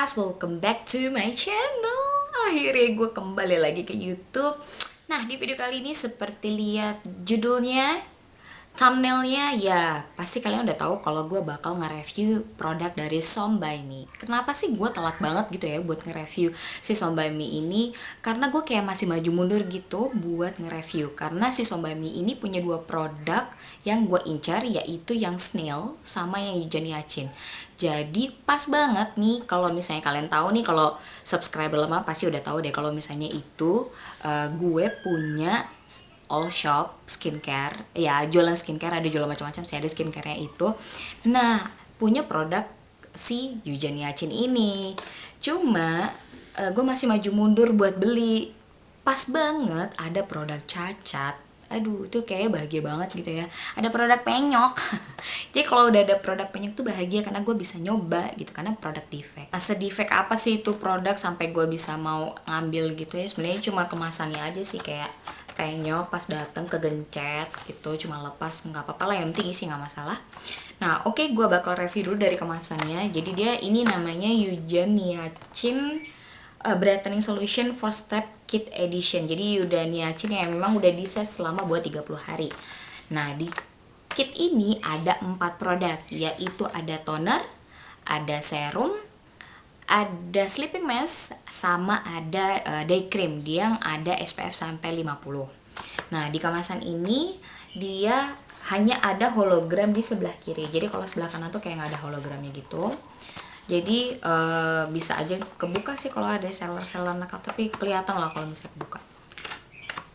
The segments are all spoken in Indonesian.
guys, welcome back to my channel. Akhirnya gue kembali lagi ke YouTube. Nah, di video kali ini seperti lihat judulnya, thumbnailnya, ya pasti kalian udah tahu kalau gue bakal nge-review produk dari Some by Me. Kenapa sih gue telat banget gitu ya buat nge-review si Some by Me ini? Karena gue kayak masih maju mundur gitu buat nge-review. Karena si Some by Me ini punya dua produk yang gue incar, yaitu yang Snail sama yang Yujan Yachin. Jadi pas banget nih kalau misalnya kalian tahu nih, kalau subscriber lama pasti udah tahu deh kalau misalnya itu gue punya all shop skincare, ya jualan skincare, ada jualan macam-macam sih, ada skincare-nya itu. Nah, punya produk si Yujan Yachin ini. Cuma gue masih maju mundur buat beli. Pas banget ada produk cacat. Aduh, itu kayak bahagia banget gitu ya. Ada produk penyok. Jadi kalau udah ada produk penyok tuh bahagia karena gue bisa nyoba gitu, karena produk defect. Nah, sedefect apa sih itu produk sampai gue bisa mau ngambil gitu ya? Sebenarnya cuma kemasannya aja sih, kayak penyok pas dateng kegencet gitu, cuma lepas nggak apa-apa lah, yang penting isi nggak masalah. Nah, oke, gue bakal review dulu dari kemasannya. Jadi dia ini namanya Yujan Yachin Brightening Solution 4 Step Kit Edition. Jadi Yujan Yachin yang memang udah di-set selama buat 30 hari. Nah, di kit ini ada 4 produk, yaitu ada toner, ada serum, ada sleeping mask, sama ada day cream yang ada SPF sampai 50. Nah, di kemasan ini dia hanya ada hologram di sebelah kiri. Jadi kalau sebelah kanan tuh kayak nggak ada hologramnya gitu. Jadi bisa aja kebuka sih kalau ada seller-seller nakal, tapi kelihatan lah kalau misalnya kebuka.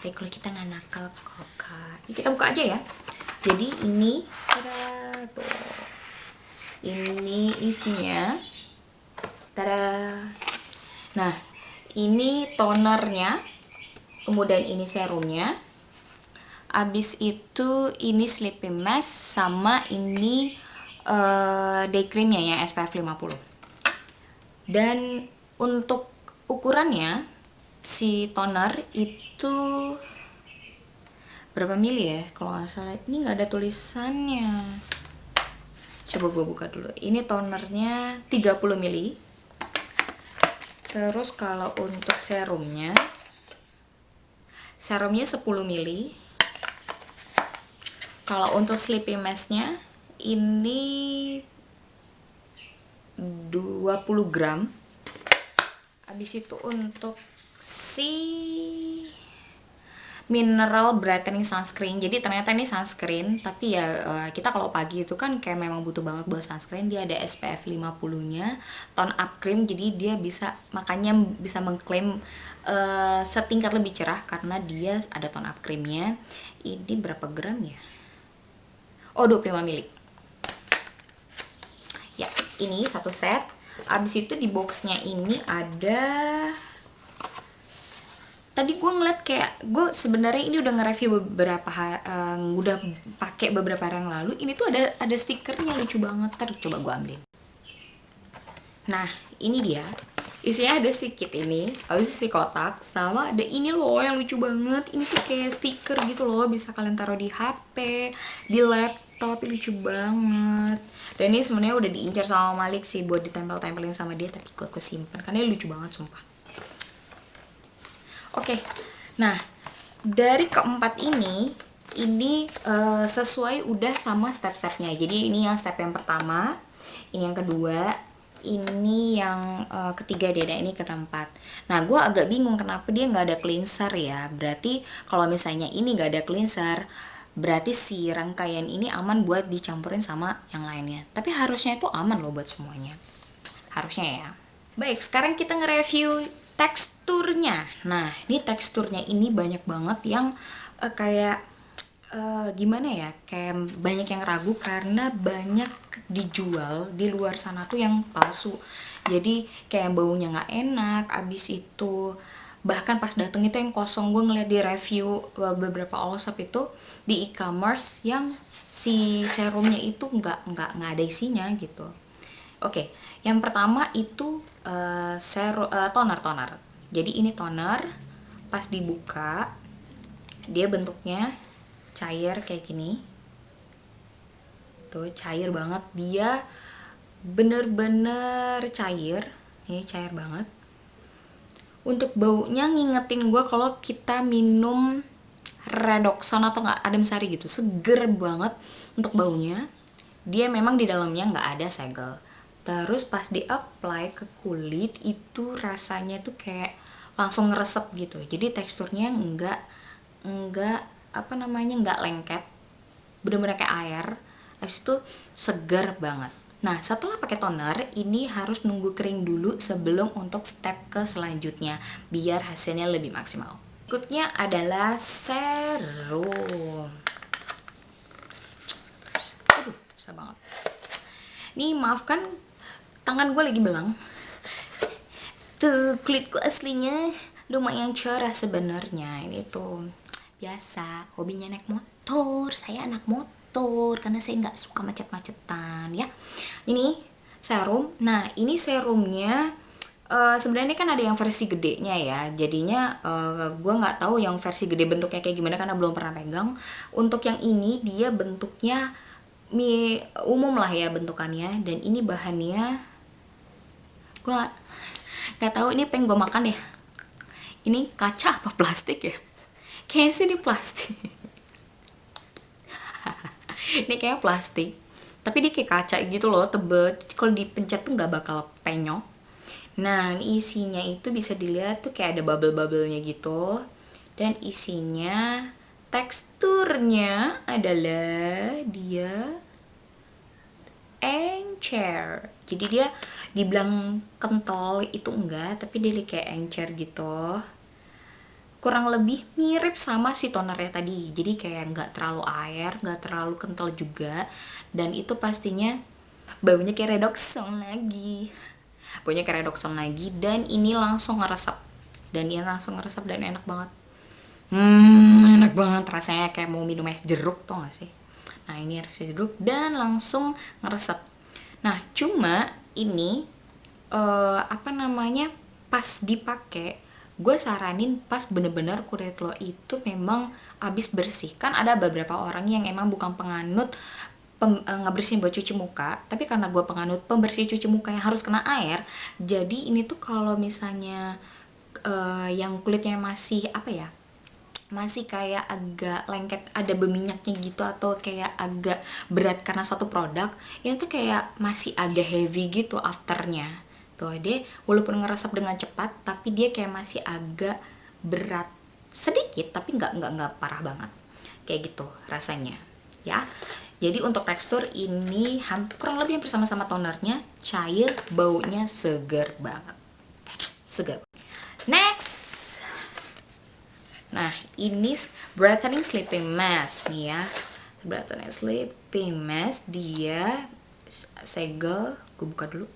Tapi kalau kita nggak nakal kok, kita buka aja ya. Jadi ini tada, tuh. Ini isinya. Tada. Nah, ini tonernya, kemudian ini serumnya. Abis itu ini sleeping mask, sama ini day creamnya ya, SPF 50. Dan untuk ukurannya, si toner itu berapa mili ya? Kalau nggak salah ini nggak ada tulisannya. Coba gue buka dulu. Ini tonernya 30 mili. Terus kalau untuk serumnya 10 mili. Kalau untuk sleeping masknya ini 20 gram. Habis itu untuk si mineral brightening sunscreen. Jadi ternyata ini sunscreen, tapi ya kita kalau pagi itu kan kayak memang butuh banget buat sunscreen. Dia ada SPF 50-nya, tone up cream, jadi dia bisa, makanya bisa mengklaim setingkat lebih cerah karena dia ada tone up creamnya. Ini berapa gram ya? Oh, 25 mili. Ya, ini satu set. Abis itu di boxnya ini ada, tadi gue ngeliat kayak, gue sebenarnya ini udah nge-review beberapa udah pakai beberapa hari yang lalu. Ini tuh ada stikernya, lucu banget. Ntar coba gue ambilin. Nah, ini dia isinya. Ada si kit ini, habis si kotak, sama ada ini loh yang lucu banget. Ini tuh kayak stiker gitu loh, bisa kalian taruh di HP, di laptop, lucu banget. Dan ini sebenarnya udah diincar sama Malik sih buat ditempel-tempelin sama dia, tapi gue simpen karena ini lucu banget sumpah. Oke, nah dari keempat ini sesuai udah sama step-stepnya. Jadi ini yang step yang pertama, ini yang kedua, ini yang ketiga deh, ini keempat. Nah, gue agak bingung kenapa dia nggak ada cleanser ya. Berarti kalau misalnya ini nggak ada cleanser, berarti si rangkaian ini aman buat dicampurin sama yang lainnya. Tapi harusnya itu aman loh buat semuanya. Harusnya ya. Baik, sekarang kita nge-review teksturnya. Nah, ini teksturnya ini banyak banget yang kayak gimana ya, kayak banyak yang ragu karena banyak dijual di luar sana tuh yang palsu. Jadi kayak baunya nggak enak. Abis itu bahkan pas dateng itu yang kosong. Gue ngeliat di review beberapa all shop itu di e-commerce yang si serumnya itu nggak ada isinya gitu. Oke, yang pertama itu toner. Jadi ini toner, pas dibuka dia bentuknya cair kayak gini. Tuh, cair banget. Dia bener-bener cair. Ini cair banget. Untuk baunya ngingetin gue kalau kita minum Redoxon atau nggak Adem Sari gitu, seger banget untuk baunya. Dia memang di dalamnya nggak ada segel. Terus pas di apply ke kulit itu rasanya tuh kayak langsung ngeresep gitu. Jadi teksturnya nggak apa namanya, nggak lengket, bener-bener kayak air. Habis itu segar banget. Nah, setelah pakai toner, ini harus nunggu kering dulu sebelum untuk step ke selanjutnya, biar hasilnya lebih maksimal. Berikutnya adalah serum. Aduh, susah banget. Nih, maafkan tangan gue lagi belang. Tuh, kulitku aslinya lumayan cerah sebenarnya. Ini tuh biasa, hobinya naik motor. Saya anak motor karena saya nggak suka macet-macetan ya. Ini serum. Nah, ini serumnya sebenarnya kan ada yang versi gedenya ya. Jadinya gue nggak tahu yang versi gede bentuknya kayak gimana karena belum pernah pegang. Untuk yang ini dia bentuknya umum lah ya bentukannya, dan ini bahannya gue nggak tahu ini pengen gue makan ya. Ini kaca apa plastik ya? Kayaknya sih ini plastik. Ini kayak plastik, tapi dia kayak kaca gitu loh, tebel. Kalau dipencet tuh nggak bakal penyok. Nah, isinya itu bisa dilihat tuh kayak ada bubble-bubblenya gitu. Dan isinya, teksturnya adalah dia encer. Jadi dia dibilang kental itu enggak, tapi dia kayak encer gitu. Kurang lebih mirip sama si tonernya tadi. Jadi kayak nggak terlalu air, nggak terlalu kental juga. Dan itu pastinya baunya kayak Redoxon lagi. Baunya kayak Redoxon lagi, dan ini langsung ngeresep. Dan ini langsung ngeresep dan enak banget. Enak banget rasanya, kayak mau minum es jeruk, tau gak sih? Nah, ini es jeruk dan langsung ngeresep. Nah, cuma ini apa namanya, pas dipakai, gue saranin pas bener-bener kulit lo itu memang abis bersih. Kan ada beberapa orang yang emang bukan penganut ngebersihin buat cuci muka, tapi karena gue penganut pembersih cuci muka yang harus kena air, jadi ini tuh kalau misalnya yang kulitnya masih apa ya, masih kayak agak lengket, ada berminyaknya gitu, atau kayak agak berat karena suatu produk, ini tuh kayak masih agak heavy gitu afternya. Tuh dia walaupun ngeresep dengan cepat, tapi dia kayak masih agak berat sedikit, tapi nggak parah banget. Kayak gitu rasanya ya. Jadi untuk tekstur ini kurang lebih hampir sama-sama tonernya, cair, baunya seger banget. Seger. Next. Nah, ini brightening sleeping mask nih ya. Brightening sleeping mask, dia segel. Gue buka dulu.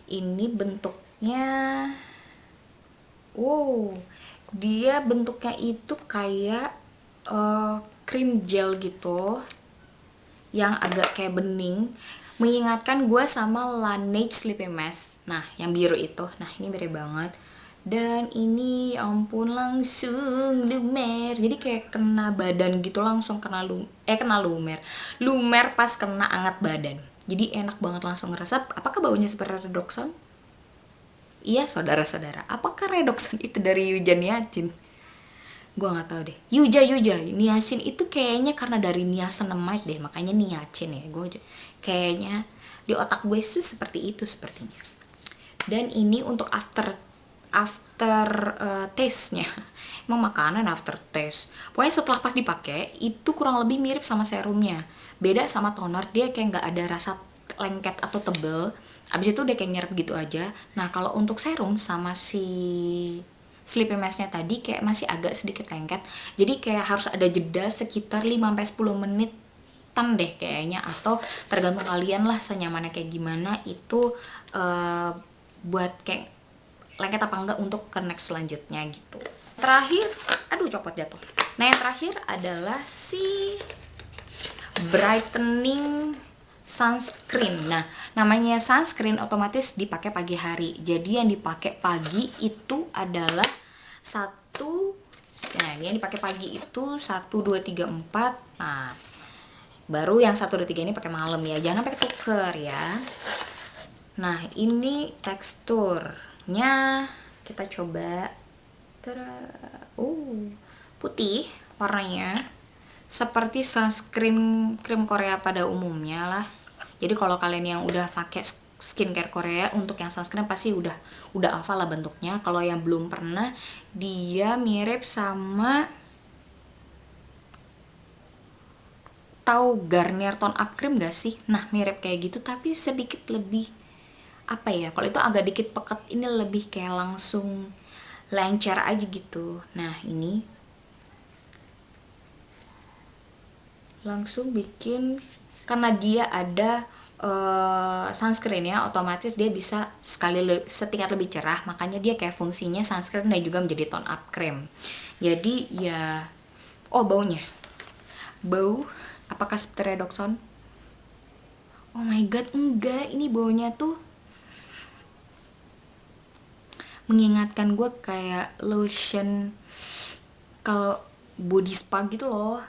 Ini bentuknya, dia bentuknya itu kayak krim gel gitu, yang agak kayak bening, mengingatkan gue sama Laneige Sleeping Mask. Nah, yang biru itu. Nah, ini mirip banget. Dan ini ya ampun langsung lumer. Jadi kayak kena badan gitu, langsung kena lumer. Lumer pas kena anget badan. Jadi enak banget, langsung ngeresep. Apakah baunya seperti Redoxon? Iya, saudara-saudara. Apakah Redoxon itu dari Yuja Niacin? Gue nggak tahu deh. Yuja niacin itu kayaknya karena dari niacinamide deh, makanya niacin ya. Gue kayaknya di otak gue itu seperti itu sepertinya. Dan ini untuk after taste-nya. Emang makanan after taste. Pokoknya setelah pas dipakai itu kurang lebih mirip sama serumnya. Beda sama toner, dia kayak nggak ada rasa lengket atau tebel. Abis itu udah kayak nyerap gitu aja. Nah, kalau untuk serum sama si sleeping mask-nya tadi kayak masih agak sedikit lengket. Jadi kayak harus ada jeda sekitar 5-10 menitan deh kayaknya, atau tergantung kalian lah senyamannya kayak gimana itu buat kayak lengket apa enggak untuk ke next selanjutnya gitu. Terakhir, aduh copot jatuh. Nah, yang terakhir adalah si brightening sunscreen. Nah, namanya sunscreen otomatis dipakai pagi hari. Jadi yang dipakai pagi itu adalah nah, ini yang dipakai pagi itu 1, 2, 3, 4. Nah, Baru yang 1, 2, 3 ini pakai malam ya, jangan pakai tuker ya. Nah ini teksturnya kita coba. Putih warnanya, seperti sunscreen krim Korea pada umumnya lah. Jadi kalau kalian yang udah pakai skincare Korea untuk yang sunscreen pasti udah hafal lah bentuknya. Kalau yang belum pernah, dia mirip sama, tahu Garnier Tone Up Cream gak sih? Nah mirip kayak gitu tapi sedikit lebih apa ya, kalau itu agak dikit pekat, ini lebih kayak langsung lancar aja gitu. Nah ini langsung bikin, karena dia ada sunscreen ya, otomatis dia bisa setingkat lebih cerah, makanya dia kayak fungsinya sunscreen dan juga menjadi tone up cream. Jadi ya, baunya, apakah seperti Redoxon? Oh my god, enggak, ini baunya tuh mengingatkan gue kayak lotion kalau body spa gitu loh,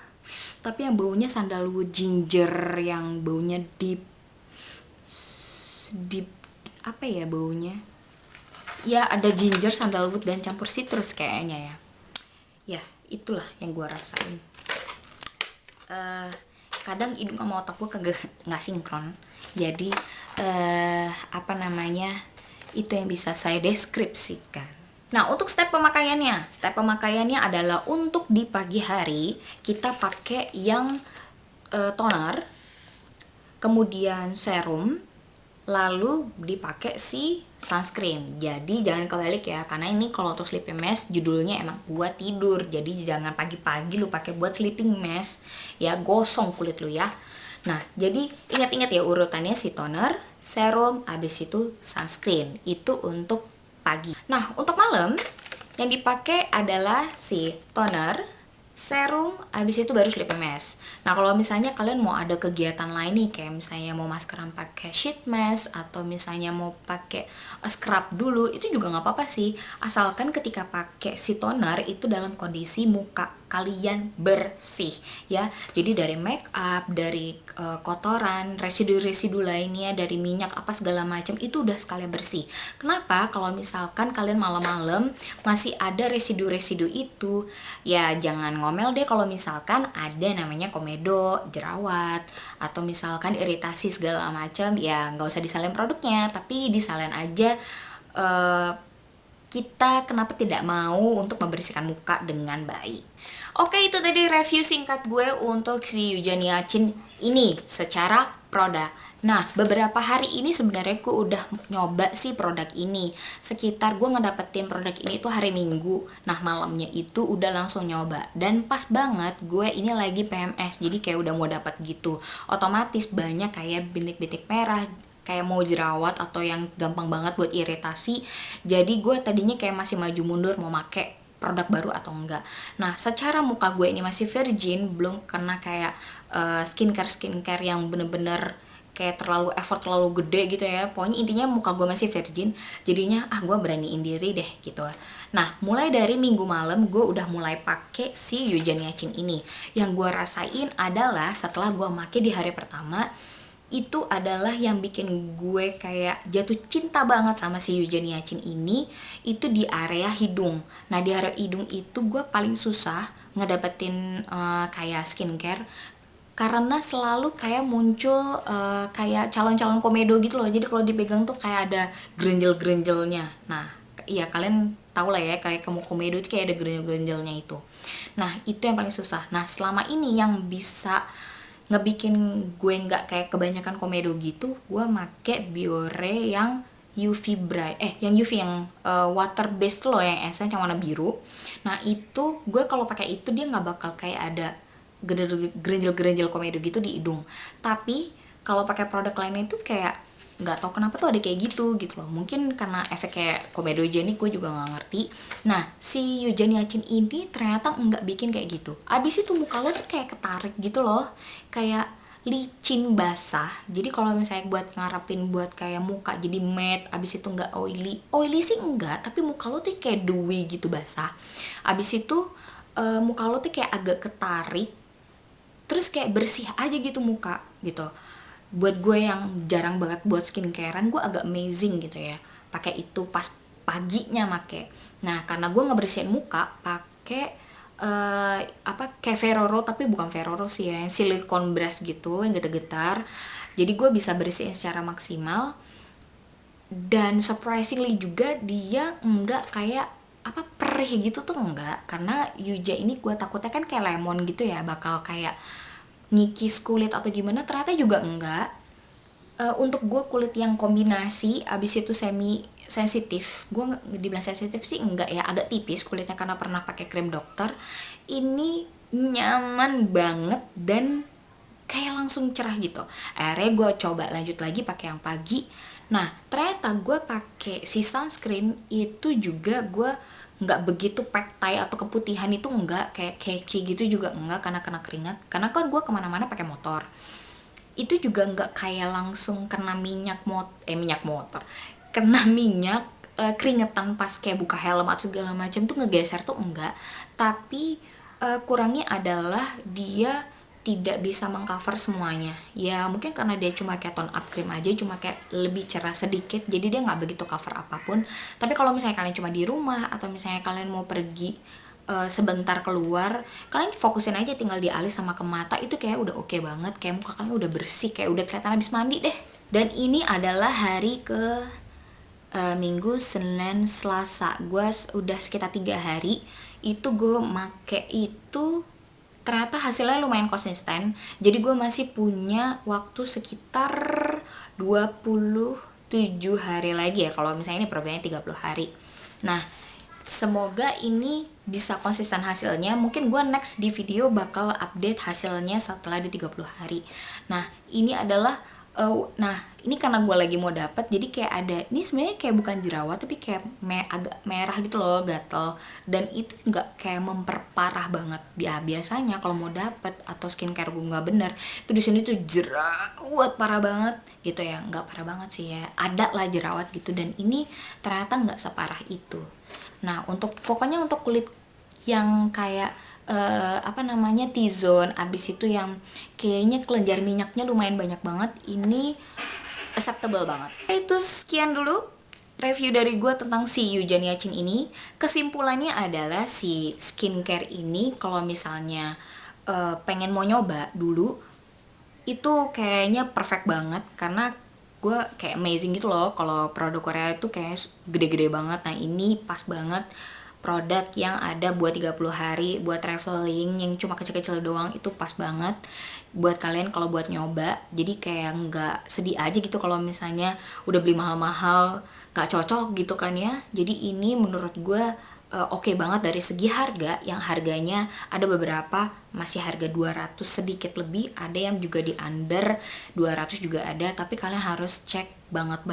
tapi yang baunya sandalwood ginger, yang baunya deep apa ya baunya ya, ada ginger, sandalwood dan campur citrus kayaknya ya. Ya itulah yang gue rasain. Kadang hidung sama otak gue kagak nggak sinkron, jadi apa namanya, itu yang bisa saya deskripsikan. Nah untuk step pemakaiannya adalah untuk di pagi hari kita pakai yang toner, kemudian serum, lalu dipakai si sunscreen. Jadi jangan kebalik ya, karena ini kalau untuk sleeping mask judulnya emang buat tidur, jadi jangan pagi-pagi lu pakai buat sleeping mask ya, gosong kulit lu ya. Nah jadi ingat-ingat ya urutannya, si toner, serum, habis itu sunscreen, itu untuk pagi. Nah untuk malam yang dipakai adalah si toner, serum, habis itu baru sleeping mask. Nah kalau misalnya kalian mau ada kegiatan lain nih, kayak misalnya mau maskeran pakai sheet mask, atau misalnya mau pakai scrub dulu, itu juga nggak apa-apa sih, asalkan ketika pakai si toner itu dalam kondisi muka kalian bersih ya. Jadi dari make up, dari kotoran, residu-residu lainnya, dari minyak apa segala macam, itu udah sekalian bersih. Kenapa? Kalau misalkan kalian malam-malam masih ada residu-residu itu, ya jangan ngomel deh kalau misalkan ada namanya komedo, jerawat, atau misalkan iritasi segala macam, ya nggak usah disalin produknya, tapi disalin aja kita kenapa tidak mau untuk membersihkan muka dengan baik. Oke, itu tadi review singkat gue untuk si Eugenia Chin ini secara produk. Nah beberapa hari ini sebenarnya gue udah nyoba sih produk ini. Sekitar gue ngedapetin produk ini tuh hari Minggu. Nah malamnya itu udah langsung nyoba, dan pas banget gue ini lagi PMS, jadi kayak udah mau dapat gitu. Otomatis banyak kayak bintik-bintik merah, kayak mau jerawat atau yang gampang banget buat iritasi. Jadi gue tadinya kayak masih maju mundur mau make produk baru atau enggak. Nah secara muka gue ini masih virgin, belum kena kayak skincare yang bener-bener kayak terlalu effort terlalu gede gitu ya. Pokoknya intinya muka gue masih virgin, jadinya gue beraniin diri deh gitu. Nah mulai dari minggu malam gue udah mulai pakai si Eugenia Chin ini. Yang gue rasain adalah setelah gue make di hari pertama, itu adalah yang bikin gue kayak jatuh cinta banget sama si Eugenia Chin ini, itu di area hidung. Nah di area hidung itu gue paling susah ngedapetin kayak skincare, karena selalu kayak muncul kayak calon-calon komedo gitu loh. Jadi kalau dipegang tuh kayak ada grenjel-grenjelnya. Nah iya kalian tau lah ya, kayak kamu komedo itu kayak ada grenjel-grenjelnya itu. Nah itu yang paling susah. Nah selama ini yang bisa ngebikin gue nggak kayak kebanyakan komedo gitu, gue make Biore yang UV Bright, yang UV yang water based loh, yang essence yang warna biru. Nah itu gue kalau pakai itu dia nggak bakal kayak ada gerenjel komedo gitu di hidung. Tapi kalau pakai produk lainnya itu kayak nggak tahu kenapa tuh ada kayak gitu loh. Mungkin karena efek kayak komedogenik, gue juga nggak ngerti. Nah si Eugenia Chin ini ternyata nggak bikin kayak gitu. Abis itu muka lo tuh kayak ketarik gitu loh, kayak licin basah. Jadi kalau misalnya buat ngarepin buat kayak muka jadi matte, abis itu nggak oily sih enggak, tapi muka lo tuh kayak dewy gitu basah. Abis itu muka lo tuh kayak agak ketarik, terus kayak bersih aja gitu muka gitu. Buat gue yang jarang banget buat skincarean, gue agak amazing gitu ya pakai itu pas paginya make. Nah karena gue ngebersihin muka pakai kayak Ferrero, tapi bukan Ferrero sih ya, yang silikon brush gitu yang getar-getar, jadi gue bisa bersihin secara maksimal. Dan surprisingly juga dia enggak kayak perih gitu tuh, enggak, karena Yuja ini gue takutnya kan kayak lemon gitu ya bakal kayak ngikis kulit atau gimana, ternyata juga enggak. Untuk gue kulit yang kombinasi abis itu semi sensitif, gue dibilang sensitif sih enggak ya, agak tipis kulitnya karena pernah pakai krim dokter, ini nyaman banget dan kayak langsung cerah gitu. Akhirnya gue coba lanjut lagi pakai yang pagi. Nah ternyata gue pakai si sunscreen itu juga gue nggak begitu pektai atau keputihan itu, enggak kayak keki gitu juga enggak, karena kena keringat, karena kan gue kemana-mana pakai motor. Itu juga nggak kayak langsung kena minyak motor, kena minyak keringetan pas kayak buka helm atau segala macam tuh ngegeser tuh enggak. Tapi kurangnya adalah dia tidak bisa mengcover semuanya ya, mungkin karena dia cuma kayak tone up cream aja, cuma kayak lebih cerah sedikit, jadi dia nggak begitu cover apapun. Tapi kalau misalnya kalian cuma di rumah atau misalnya kalian mau pergi sebentar keluar, kalian fokusin aja tinggal di alis sama ke mata, itu kayak udah oke banget, kayak muka kalian udah bersih, kayak udah kelihatan habis mandi deh. Dan ini adalah hari ke Minggu, Senin, Selasa, gue udah sekitar 3 hari itu gue make itu, ternyata hasilnya lumayan konsisten. Jadi gue masih punya waktu sekitar 27 hari lagi ya, kalau misalnya ini programnya 30 hari. Nah semoga ini bisa konsisten hasilnya. Mungkin gue next di video bakal update hasilnya setelah di 30 hari. Nah ini adalah ini karena gue lagi mau dapet, jadi kayak ada, ini sebenarnya kayak bukan jerawat tapi kayak agak merah gitu loh, gatel, dan itu nggak kayak memperparah banget. Biasanya kalau mau dapet atau skincare gue nggak bener tuh di sini tuh jerawat parah banget gitu ya, nggak parah banget sih ya, ada lah jerawat gitu, dan ini ternyata nggak separah itu. Nah pokoknya untuk kulit yang kayak T-zone, abis itu yang kayaknya kelenjar minyaknya lumayan banyak banget, ini acceptable banget. Itu sekian dulu review dari gue tentang si Yuja Niacin ini. Kesimpulannya adalah si skincare ini kalau misalnya pengen mau nyoba dulu, itu kayaknya perfect banget, karena gue kayak amazing gitu loh kalau produk Korea itu kayak gede-gede banget. Nah ini pas banget, produk yang ada buat 30 hari, buat traveling yang cuma kecil-kecil doang, itu pas banget buat kalian kalau buat nyoba. Jadi kayak nggak sedih aja gitu kalau misalnya udah beli mahal-mahal nggak cocok gitu kan ya. Jadi ini menurut gue oke banget dari segi harga, yang harganya ada beberapa masih harga 200 sedikit lebih, ada yang juga di under 200 juga ada, tapi kalian harus cek banget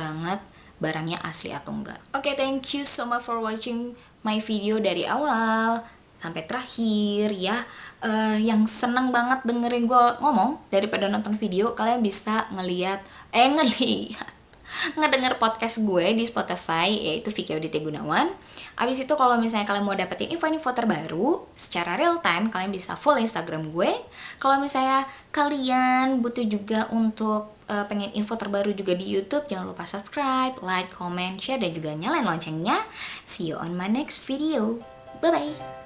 barangnya asli atau enggak. Oke, thank you so much for watching my video dari awal sampai terakhir ya. Yang seneng banget dengerin gue ngomong daripada nonton video, kalian bisa ngedenger podcast gue di Spotify, yaitu Vicky Auditya Gunawan. Abis itu kalau misalnya kalian mau dapetin info-info terbaru secara real time, kalian bisa follow Instagram gue. Kalau misalnya kalian butuh juga untuk pengen info terbaru juga di YouTube, jangan lupa subscribe, like, comment, share, dan juga nyalain loncengnya. See you on my next video. Bye bye.